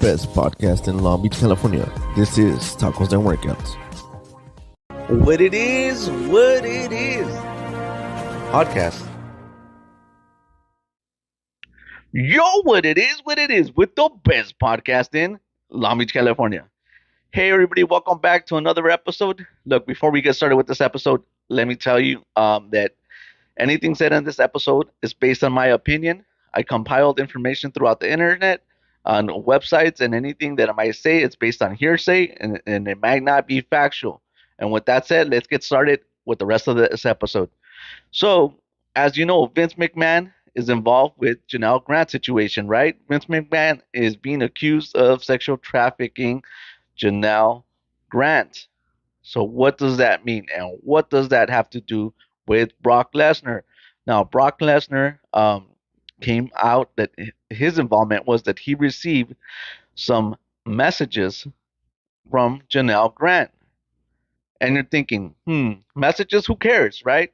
best podcast in Long Beach, California. This is Tacos and Workouts. What it is. Podcast. Yo, what it is with the best podcast in Long Beach, California. Hey, everybody, welcome back to another episode. Look, before we get started with this episode, let me tell you that anything said in this episode is based on my opinion. I compiled information throughout the internet, on websites, and anything that I might say, it's based on hearsay, and it might not be factual. And with that said, let's get started with the rest of this episode. So, as you know, Vince McMahon is involved with Janelle Grant's situation, right? Vince McMahon is being accused of sexual trafficking Janelle Grant. So what does that mean? And what does that have to do with Brock Lesnar? Now, Brock Lesnar came out that his involvement was that he received some messages from Janelle Grant. And you're thinking, messages, who cares, right?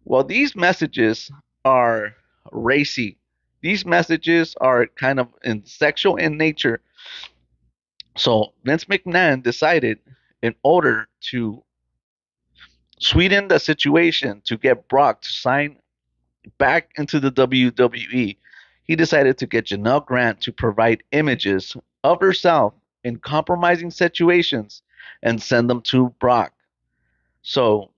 Well, these messages are racy. These messages are kind of sexual in nature. So Vince McMahon decided, in order to sweeten the situation to get Brock to sign back into the WWE, he decided to get Janelle Grant to provide images of herself in compromising situations and send them to Brock. So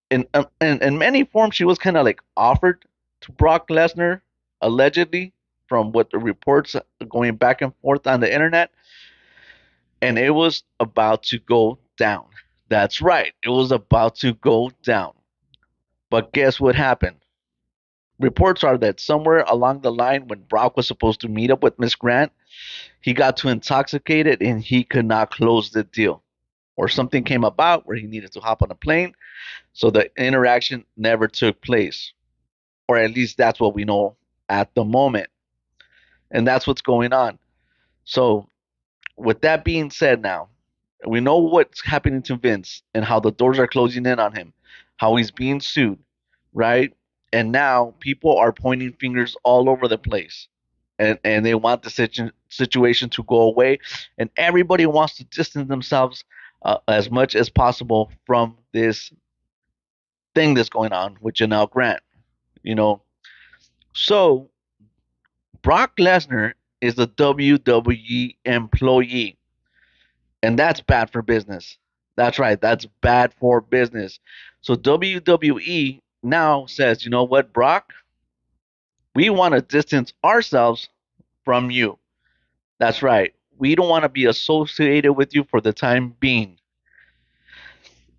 in many forms, she was kind of like offered to Brock Lesnar, allegedly, from what the reports going back and forth on the internet. And it was about to go down. That's right. It was about to go down. But guess what happened? Reports are that somewhere along the line, when Brock was supposed to meet up with Miss Grant, he got too intoxicated and he could not close the deal. Or something came about where he needed to hop on a plane. So the interaction never took place. Or at least that's what we know at the moment. And that's what's going on. So with that being said, now we know what's happening to Vince and how the doors are closing in on him, how he's being sued, right? And now people are pointing fingers all over the place, and they want the situation to go away, and everybody wants to distance themselves as much as possible from this thing that's going on with Janelle Grant, you know. So Brock Lesnar is a WWE employee. And that's bad for business. That's right. That's bad for business. So WWE now says, you know what, Brock? We want to distance ourselves from you. That's right. We don't want to be associated with you for the time being.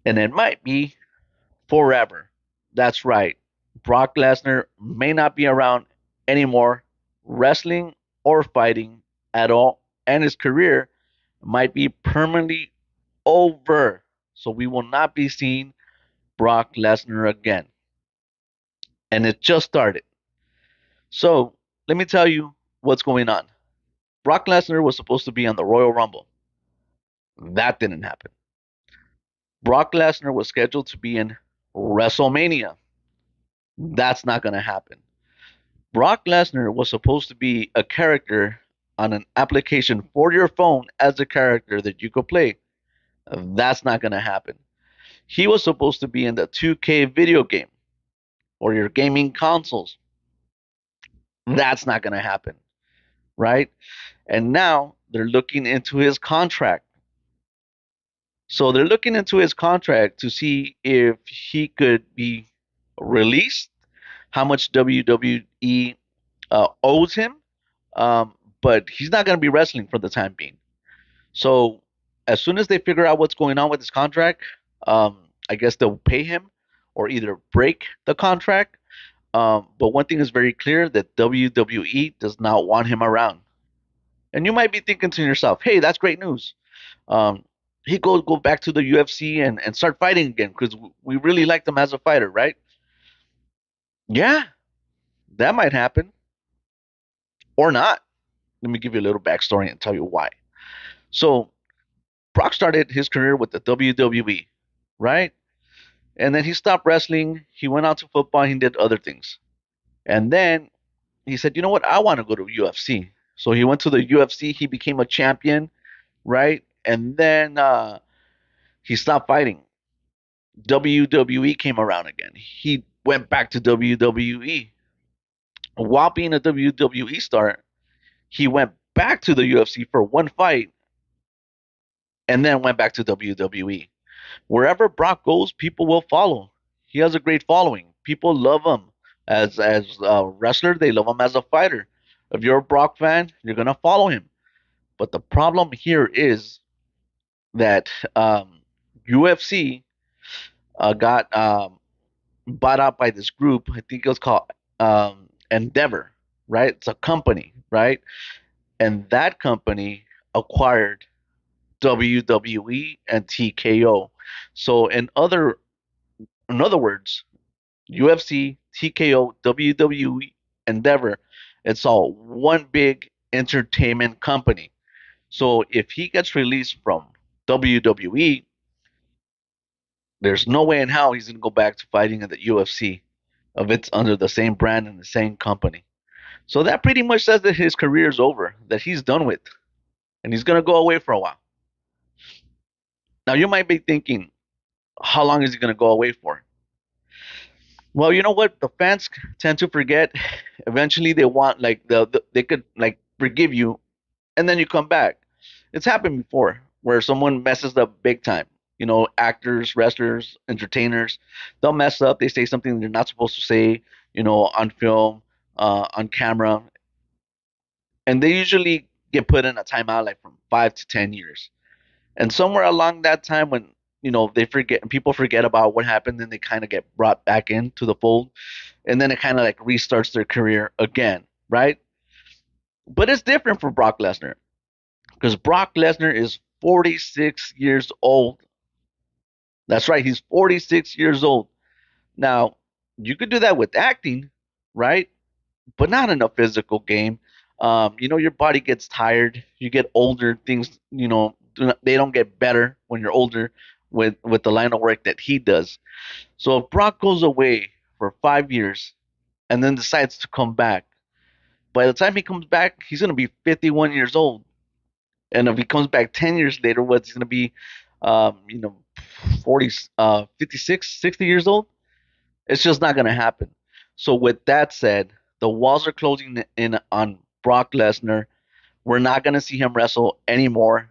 And it might be forever. That's right. Brock Lesnar may not be around anymore, wrestling or fighting at all, and his career might be permanently over. So we will not be seeing Brock Lesnar again. And it just started. So let me tell you what's going on. Brock Lesnar was supposed to be on the Royal Rumble. That didn't happen. Brock Lesnar was scheduled to be in WrestleMania. That's not going to happen. Brock Lesnar was supposed to be a character on an application for your phone as a character that you could play. That's not going to happen. He was supposed to be in the 2K video game or your gaming consoles. That's not going to happen, right? And now they're looking into his contract. So they're looking into his contract to see if he could be released, how much WWE owes him, but he's not going to be wrestling for the time being. So as soon as they figure out what's going on with his contract, I guess they'll pay him or either break the contract. But one thing is very clear, that WWE does not want him around. And you might be thinking to yourself, hey, that's great news. He go back to the UFC and start fighting again because we really liked him as a fighter, right? Yeah, that might happen. Or not. Let me give you a little backstory and tell you why. So Brock started his career with the WWE, right? And then he stopped wrestling. He went out to football. He did other things. And then he said, you know what? I want to go to UFC. So he went to the UFC. He became a champion, right? And then he stopped fighting. WWE came around again. He went back to WWE. While being a WWE star, he went back to the UFC for one fight and then went back to WWE. Wherever Brock goes, people will follow. He has a great following. People love him as a wrestler. They love him as a fighter. If you're a Brock fan, you're gonna follow him. But the problem here is that UFC got bought out by this group. I think it was called Endeavor, right? It's a company, right? And that company acquired WWE and TKO. So in other words, UFC, TKO, WWE, Endeavor, it's all one big entertainment company. So if he gets released from WWE, there's no way in hell he's gonna go back to fighting in the UFC if it's under the same brand and the same company. So that pretty much says that his career is over, that he's done with, and he's gonna go away for a while. Now you might be thinking, how long is he gonna go away for? Well, you know what? The fans tend to forget. Eventually, they want like they could like forgive you, and then you come back. It's happened before where someone messes up big time. You know, actors, wrestlers, entertainers, they'll mess up. They say something they're not supposed to say. You know, on film, on camera, and they usually get put in a timeout like from 5 to 10 years. And somewhere along that time, when they forget, people forget about what happened, then they kind of get brought back into the fold, and then it kind of like restarts their career again, right? But it's different for Brock Lesnar because Brock Lesnar is 46 years old. That's right, he's 46 years old. Now, you could do that with acting, right? But not in a physical game. Your body gets tired. You get older. Things, they don't get better when you're older with the line of work that he does. So if Brock goes away for 5 years and then decides to come back, by the time he comes back, he's gonna be 51 years old. And if he comes back 10 years later, what's he gonna be? Um, you know, 40, 56, 60 years old. It's just not gonna happen. So with that said, the walls are closing in on Brock Lesnar. We're not gonna see him wrestle anymore,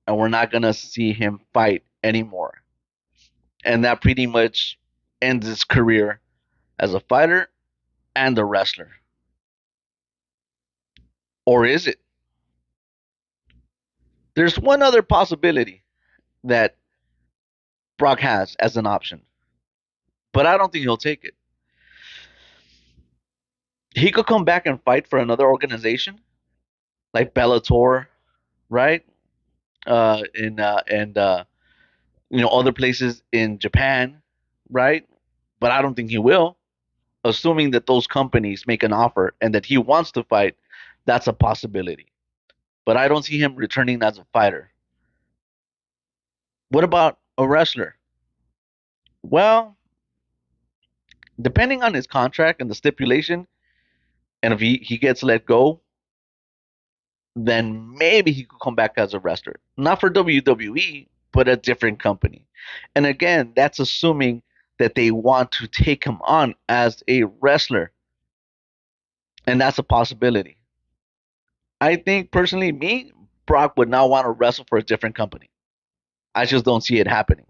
and we're not gonna see him fight anymore. And that pretty much ends his career as a fighter and a wrestler. Or is it? There's one other possibility that Brock has as an option, but I don't think he'll take it. He could come back and fight for another organization like Bellator, right? In and Other places in Japan, right? But I don't think he will. Assuming that those companies make an offer and that he wants to fight, that's a possibility. But I don't see him returning as a fighter. What about a wrestler? Well, depending on his contract and the stipulation, and if he gets let go, then maybe he could come back as a wrestler. Not for WWE, but a different company. And again, that's assuming that they want to take him on as a wrestler. And that's a possibility. I think personally, me, Brock would not want to wrestle for a different company. I just don't see it happening.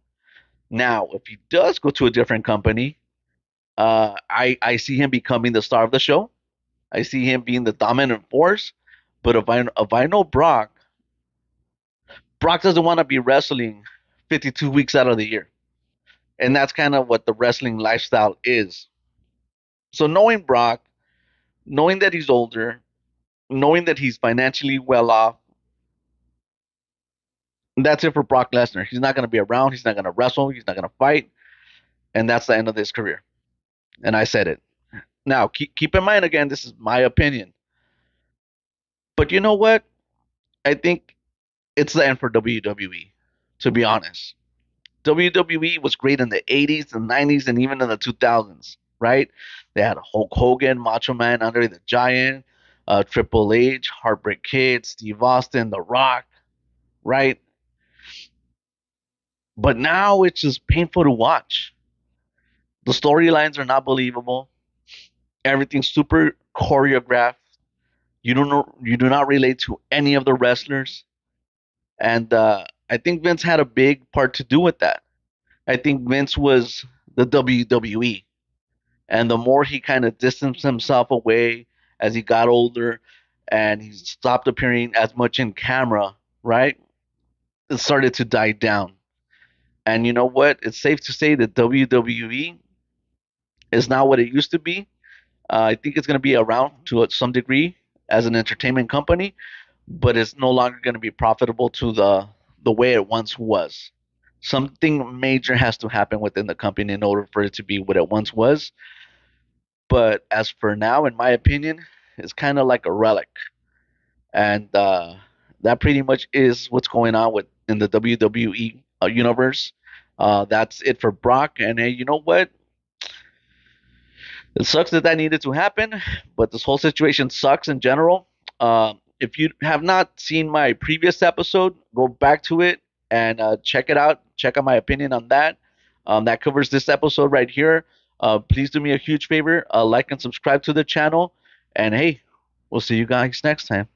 Now, if he does go to a different company, I see him becoming the star of the show. I see him being the dominant force. But if I know Brock, Brock doesn't want to be wrestling 52 weeks out of the year, and that's kind of what the wrestling lifestyle is. So knowing Brock, knowing that he's older, knowing that he's financially well off, that's it for Brock Lesnar. He's not going to be around. He's not going to wrestle. He's not going to fight, and that's the end of his career. And I said it. Now, keep in mind again, this is my opinion. But you know what? I think it's the end for WWE, to be honest. WWE was great in the 80s and 90s and even in the 2000s, right? They had Hulk Hogan, Macho Man, Andre the Giant. Triple H, Heartbreak Kid, Steve Austin, The Rock, right? But now it's just painful to watch. The storylines are not believable. Everything's super choreographed. You don't know, you do not relate to any of the wrestlers, and I think Vince had a big part to do with that. I think Vince was the WWE, and the more he kind of distanced himself away as he got older, and he stopped appearing as much in camera, right? It started to die down. And you know what? It's safe to say that WWE is not what it used to be. I think it's going to be around to some degree as an entertainment company, but it's no longer going to be profitable to the way it once was. Something major has to happen within the company in order for it to be what it once was. But as for now, in my opinion, it's kind of like a relic, and that pretty much is what's going on with in the WWE universe. That's it for Brock. And hey, you know what? It sucks that that needed to happen, but this whole situation sucks in general. If you have not seen my previous episode, go back to it and check it out. Check out my opinion on that. That covers this episode right here. Please do me a huge favor, like and subscribe to the channel. And hey, we'll see you guys next time.